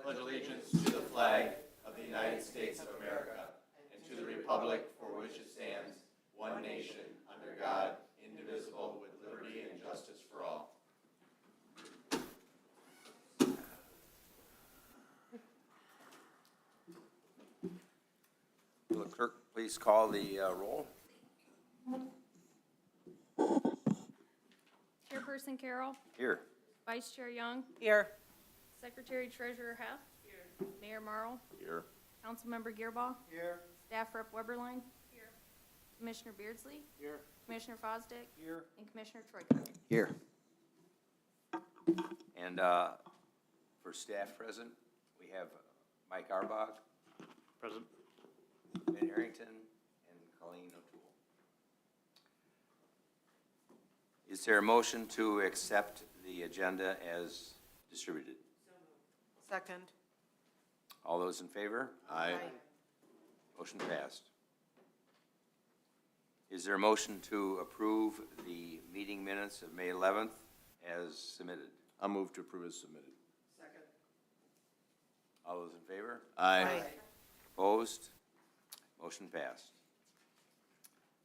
pledge allegiance to the flag of the United States of America and to the republic for which it stands, one nation, under God, indivisible, with liberty and justice for all. Will the clerk please call the roll? Chairperson Carroll. Here. Vice Chair Young. Here. Secretary Treasurer Hess. Here. Mayor Marl. Here. Councilmember Gearbaugh. Here. Staff Rep Weberline. Here. Commissioner Beardsley. Here. Commissioner Fosdick. Here. And Commissioner Troika. Here. And for staff present, we have Mike Arbog, Present. Ben Harrington, and Colleen O'Toole. Is there a motion to accept the agenda as distributed? Second. All those in favor? Aye. Motion passed. Is there a motion to approve the meeting minutes of May 11th as submitted? I'll move to approve as submitted. Second. All those in favor? Aye. Opposed? Motion passed.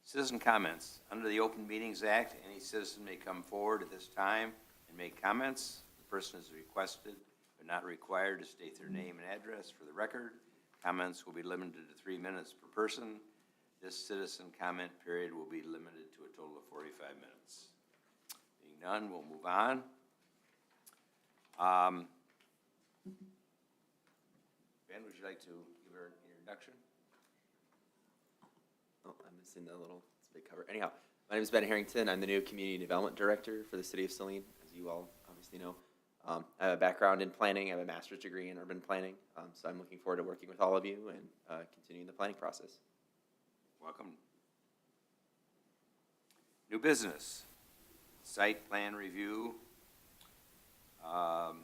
Citizen comments. Under the Open Meetings Act, any citizen may come forward at this time and make comments. The person is requested but not required to state their name and address for the record. Comments will be limited to 3 minutes per person. This citizen comment period will be limited to a total of 45 minutes. Being none, we'll move on. Ben, would you like to give her an introduction? Oh, I'm missing the little big cover. Anyhow, my name is Ben Harrington. I'm the new Community Development Director for the City of Saline, as you all obviously know. I have a background in planning. I have a master's degree in urban planning, so I'm looking forward to working with all of you and continuing the planning process. Welcome. New business, site plan review. Leonard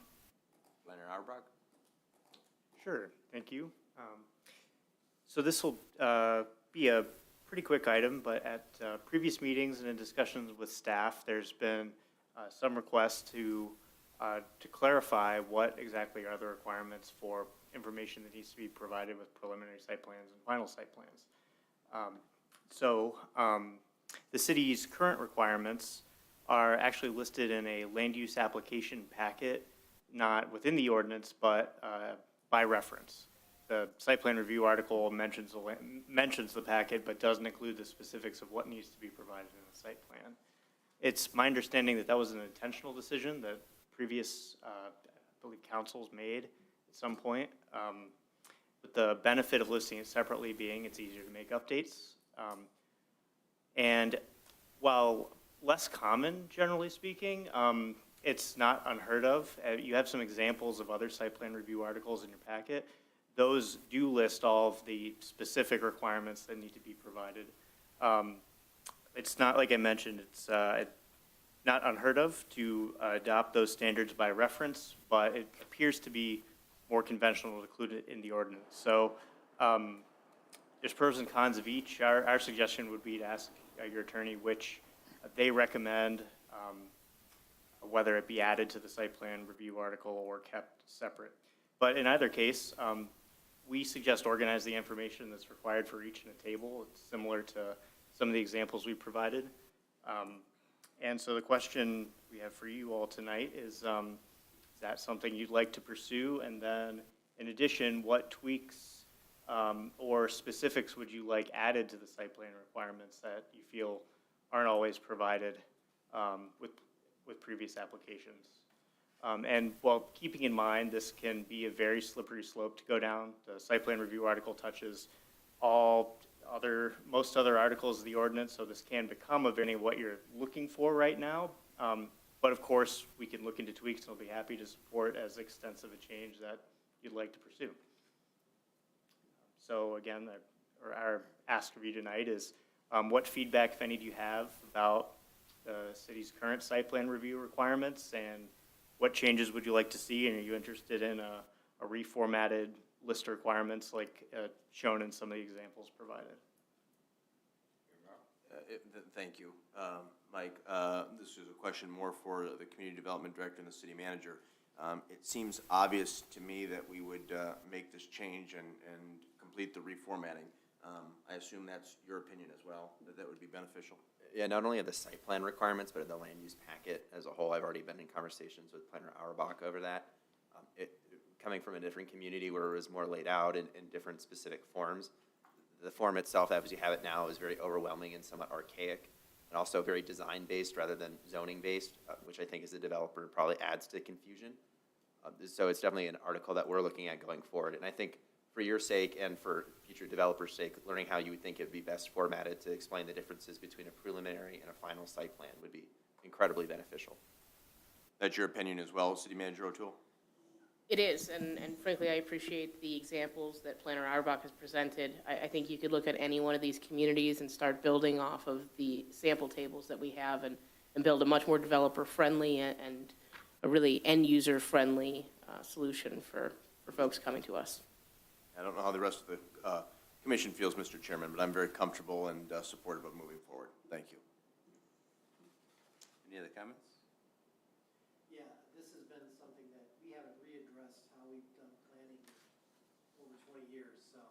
Auerbach. Sure, thank you. So this will be a pretty quick item, but at previous meetings and in discussions with staff, there's been some requests to clarify what exactly are the requirements for information that needs to be provided with preliminary site plans and final site plans. The city's current requirements are actually listed in a land use application packet, not within the ordinance, but by reference. The site plan review article mentions the packet, but doesn't include the specifics of what needs to be provided in the site plan. It's my understanding that that was an intentional decision that previous, I believe, councils made at some point. With the benefit of listing it separately being it's easier to make updates. And while less common, generally speaking, it's not unheard of. You have some examples of other site plan review articles in your packet. Those do list all of the specific requirements that need to be provided. It's not, like I mentioned, it's not unheard of to adopt those standards by reference, but it appears to be more conventional to include it in the ordinance. So there's pros and cons of each. Our suggestion would be to ask your attorney which they recommend, whether it be added to the site plan review article or kept separate. But in either case, we suggest organize the information that's required for each in a table. It's similar to some of the examples we provided. And so the question we have for you all tonight is that something you'd like to pursue? And then in addition, what tweaks or specifics would you like added to the site plan requirements that you feel aren't always provided with previous applications? And while keeping in mind this can be a very slippery slope to go down, the site plan review article touches most other articles of the ordinance, so this can become of any of what you're looking for right now. But of course, we can look into tweaks and I'll be happy to support as extensive a change that you'd like to pursue. So again, our ask of you tonight is what feedback, if any, do you have about the city's current site plan review requirements, and what changes would you like to see? And are you interested in a reformatted list of requirements like shown in some of the examples provided? Thank you, Mike. This is a question more for the Community Development Director and the City Manager. It seems obvious to me that we would make this change and complete the reformatting. I assume that's your opinion as well, that that would be beneficial? Yeah, not only of the site plan requirements, but of the land use packet as a whole. I've already been in conversations with Planner Auerbach over that. Coming from a different community where it was more laid out in different specific forms, the form itself, as you have it now, is very overwhelming and somewhat archaic, and also very design-based rather than zoning-based, which I think as a developer probably adds to confusion. So it's definitely an article that we're looking at going forward. And I think for your sake and for future developers' sake, learning how you would think it would be best formatted to explain the differences between a preliminary and a final site plan would be incredibly beneficial. That's your opinion as well, City Manager O'Toole? It is, and frankly, I appreciate the examples that Planner Auerbach has presented. I think you could look at any one of these communities and start building off of the sample tables that we have and build a much more developer-friendly and a really end-user-friendly solution for folks coming to us. I don't know how the rest of the commission feels, Mr. Chairman, but I'm very comfortable and supportive of moving forward. Thank you. Any other comments? Yeah, this has been something that we haven't readdressed how we've done planning over 20 years. So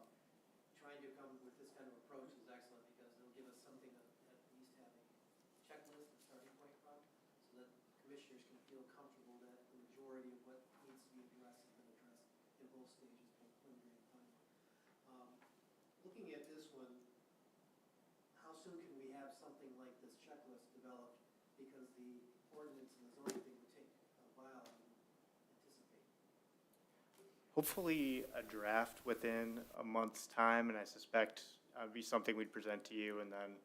trying to come with this kind of approach is excellent because it'll give us something that at least have a checklist and starting point from so that commissioners can feel comfortable that the majority of what needs to be addressed has been addressed in both stages, both preliminary and final. Looking at this one, how soon can we have something like this checklist developed? Because the ordinance and the zoning thing would take a while to anticipate. Hopefully a draft within a month's time, and I suspect it'd be something we'd present to you, and then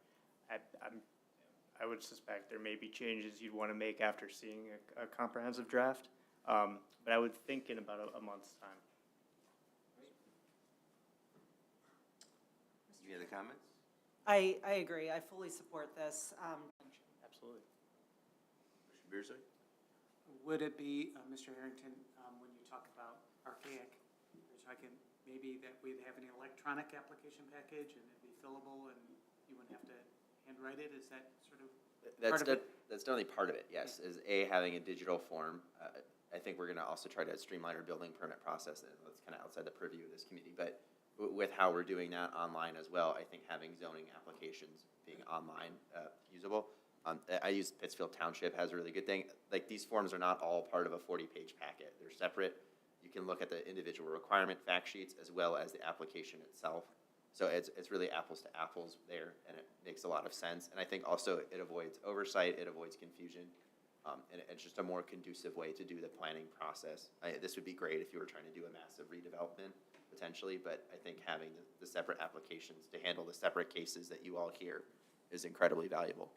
I would suspect there may be changes you'd want to make after seeing a comprehensive draft, but I would think in about a month's time. Any other comments? I agree. I fully support this. Absolutely. Commissioner Beardsley? Would it be, Mr. Harrington, when you talk about archaic, you're talking maybe that we'd have an electronic application package and it'd be fillable and you wouldn't have to handwrite it? Is that sort of part of it? That's definitely part of it, yes, is having a digital form. I think we're gonna also try to streamline our building permit process, and that's kind of outside the purview of this committee, but with how we're doing that online as well, I think having zoning applications being online usable. I use Pittsfield Township has a really good thing. Like, these forms are not all part of a 40-page packet. They're separate. You can look at the individual requirement fact sheets as well as the application itself. So it's really apples to apples there, and it makes a lot of sense. And I think also it avoids oversight, it avoids confusion, and it's just a more conducive way to do the planning process. This would be great if you were trying to do a massive redevelopment, potentially, but I think having the separate applications to handle the separate cases that you all hear is incredibly valuable.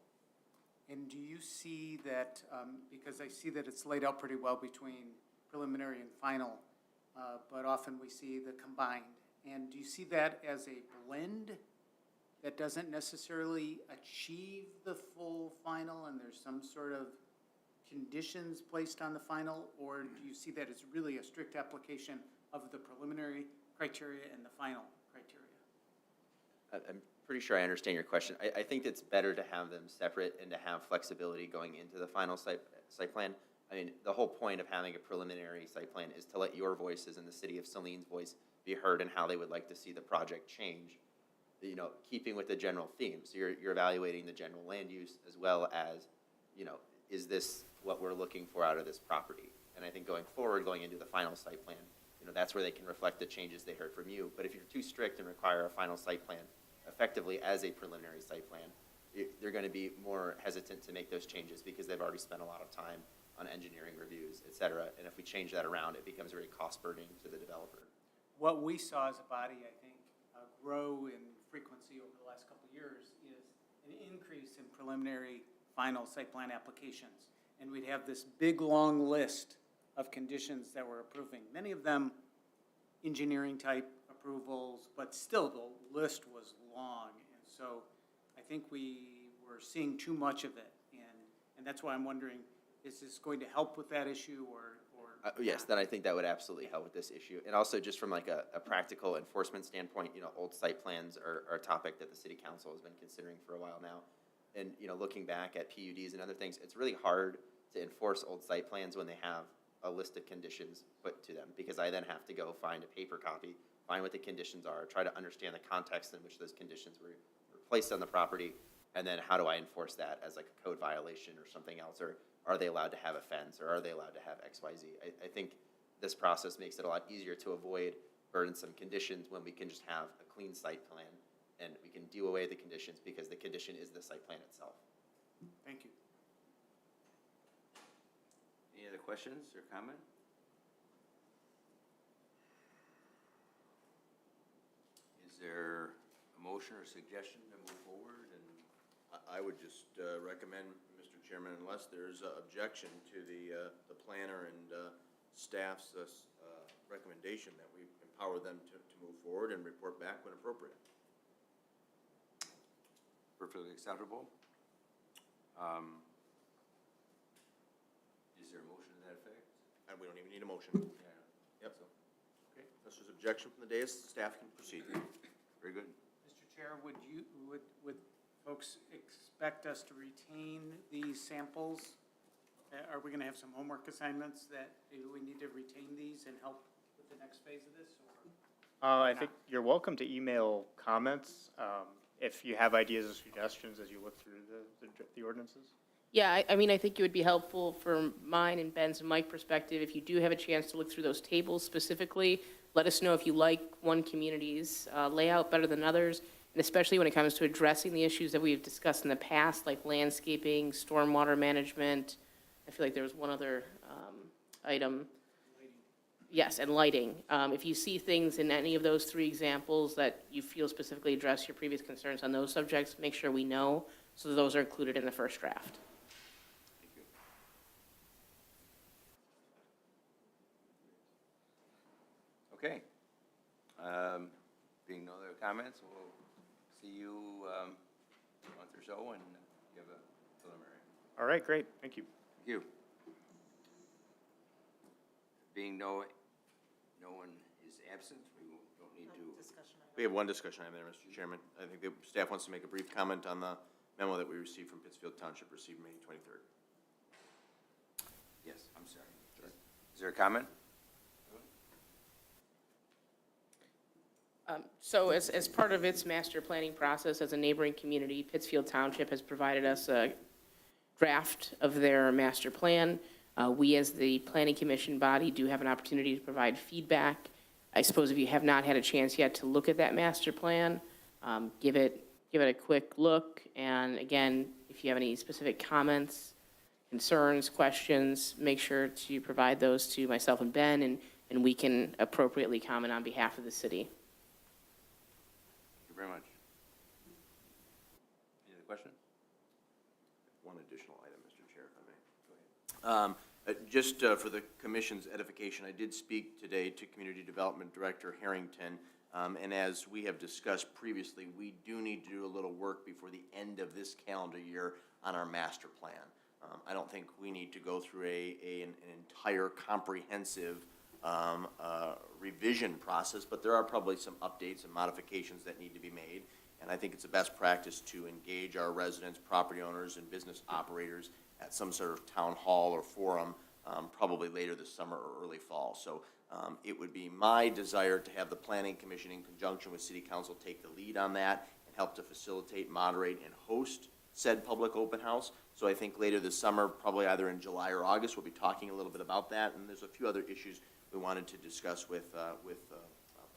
And do you see that, because I see that it's laid out pretty well between preliminary and final, but often we see the combined. And do you see that as a blend that doesn't necessarily achieve the full final and there's some sort of conditions placed on the final? Or do you see that as really a strict application of the preliminary criteria and the final criteria? I'm pretty sure I understand your question. I think it's better to have them separate and to have flexibility going into the final site plan. I mean, the whole point of having a preliminary site plan is to let your voices and the city of Saline's voice be heard in how they would like to see the project change, you know, keeping with the general theme. So you're evaluating the general land use as well as, you know, is this what we're looking for out of this property? And I think going forward, going into the final site plan, you know, that's where they can reflect the changes they heard from you. But if you're too strict and require a final site plan effectively as a preliminary site plan, they're going to be more hesitant to make those changes because they've already spent a lot of time on engineering reviews, et cetera. And if we change that around, it becomes very cost burdening to the developer. What we saw as a body, I think, grow in frequency over the last couple of years is an increase in preliminary final site plan applications. And we'd have this big, long list of conditions that we're approving. Many of them engineering type approvals, but still the list was long. And so I think we were seeing too much of it. And that's why I'm wondering, is this going to help with that issue or Yes, then I think that would absolutely help with this issue. And also just from like a practical enforcement standpoint, you know, old site plans are a topic that the city council has been considering for a while now. And, you know, looking back at PUDs and other things, it's really hard to enforce old site plans when they have a list of conditions put to them, because I then have to go find a paper copy, find what the conditions are, try to understand the context in which those conditions were placed on the property, and then how do I enforce that as like a code violation or something else, or are they allowed to have a fence, or are they allowed to have X, Y, Z? I think this process makes it a lot easier to avoid burdensome conditions when we can just have a clean site plan, and we can do away the conditions because the condition is the site plan itself. Thank you. Any other questions or comment? Is there a motion or suggestion to move forward? And I would just recommend, Mr. Chairman, unless there's objection to the planner and staff's recommendation, that we empower them to move forward and report back when appropriate. perfectly acceptable. Is there a motion to that effect? And we don't even need a motion. Yeah. Yep. Okay. Unless there's objection from the dais, staff can proceed. Very good. Mr. Chair, would folks expect us to retain these samples? Are we gonna have some homework assignments that maybe we need to retain these and help with the next phase of this, or? I think you're welcome to email comments if you have ideas or suggestions as you look through the ordinances. Yeah, I mean, I think it would be helpful from mine and Ben's and Mike's perspective, if you do have a chance to look through those tables specifically, let us know if you like one community's layout better than others, and especially when it comes to addressing the issues that we've discussed in the past, like landscaping, stormwater management. I feel like there was one other item. Yes, and lighting. If you see things in any of those three examples that you feel specifically address your previous concerns on those subjects, make sure we know, so that those are included in the first draft. Thank you. Okay. Being no other comments, we'll see you a month or so and give a preliminary. All right, great, thank you. Thank you. Being no one is absent, we don't need to. Discussion item. We have one discussion item there, Mr. Chairman. I think the staff wants to make a brief comment on the memo that we received from Pittsfield Township, received May 23rd. Yes, I'm sorry. Is there a comment? So as part of its master planning process as a neighboring community, Pittsfield Township has provided us a draft of their master plan. We, as the planning commission body, do have an opportunity to provide feedback. I suppose if you have not had a chance yet to look at that master plan, give it a quick look. And again, if you have any specific comments, concerns, questions, make sure to provide those to myself and Ben, and we can appropriately comment on behalf of the city. Thank you very much. Any other questions? One additional item, Mr. Chair, if I may. Go ahead. Just for the commission's edification, I did speak today to Community Development Director Harrington, and as we have discussed previously, we do need to do a little work before the end of this calendar year on our master plan. I don't think we need to go through an entire comprehensive revision process, but there are probably some updates and modifications that need to be made, and I think it's a best practice to engage our residents, property owners, and business operators at some sort of town hall or forum, probably later this summer or early fall. So it would be my desire to have the Planning Commission in conjunction with City Council take the lead on that and help to facilitate, moderate, and host said public open house. So I think later this summer, probably either in July or August, we'll be talking a little bit about that. And there's a few other issues we wanted to discuss with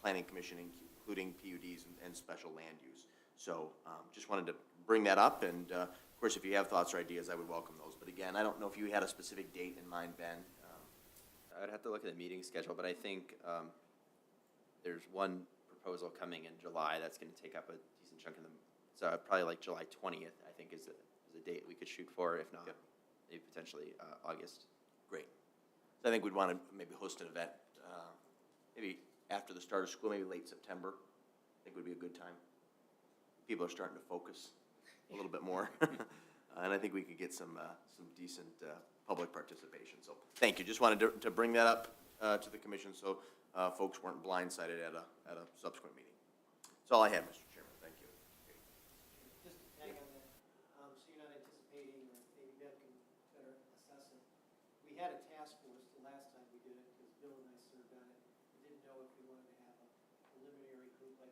Planning Commission, including PUDs and special land use. So just wanted to bring that up, and of course, if you have thoughts or ideas, I would welcome those. But again, I don't know if you had a specific date in mind, Ben. I'd have to look at the meeting schedule, but I think there's one proposal coming in July that's going to take up a decent chunk of them. So probably like July 20th, I think, is a date we could shoot for, if not, Yep. maybe potentially August. Great. So I think we'd want to maybe host an event, maybe after the start of school, maybe late September. I think would be a good time. People are starting to focus a little bit more. And I think we could get some decent public participation. So thank you. Just wanted to bring that up to the commission so folks weren't blindsided at a subsequent meeting. That's all I had, Mr. Chairman. Thank you. Just to tag on that, so you're not anticipating, or maybe Deb can better assess it. We had a task force the last time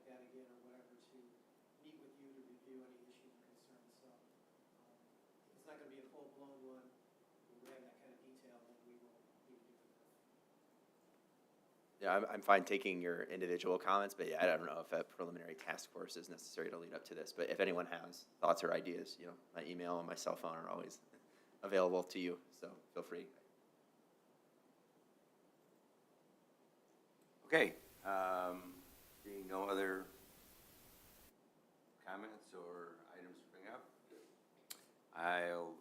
that again or whatever to meet with you to review any issues or concerns. So it's not going to be a full-blown one. When we have that kind of detail, then we will need to do it. Yeah, I'm fine taking your individual comments, but yeah, I don't know if a preliminary task force is necessary to lead up to this. But if anyone has thoughts or ideas, you know, my email and my cell phone are always available to you, so feel free. Okay, being no other comments or items to bring up, I'll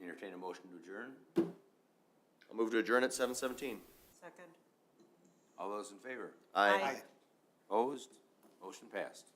entertain a motion to adjourn. I'll move to adjourn at 7:17. Second. All those in favor? Aye. Opposed? Motion passed.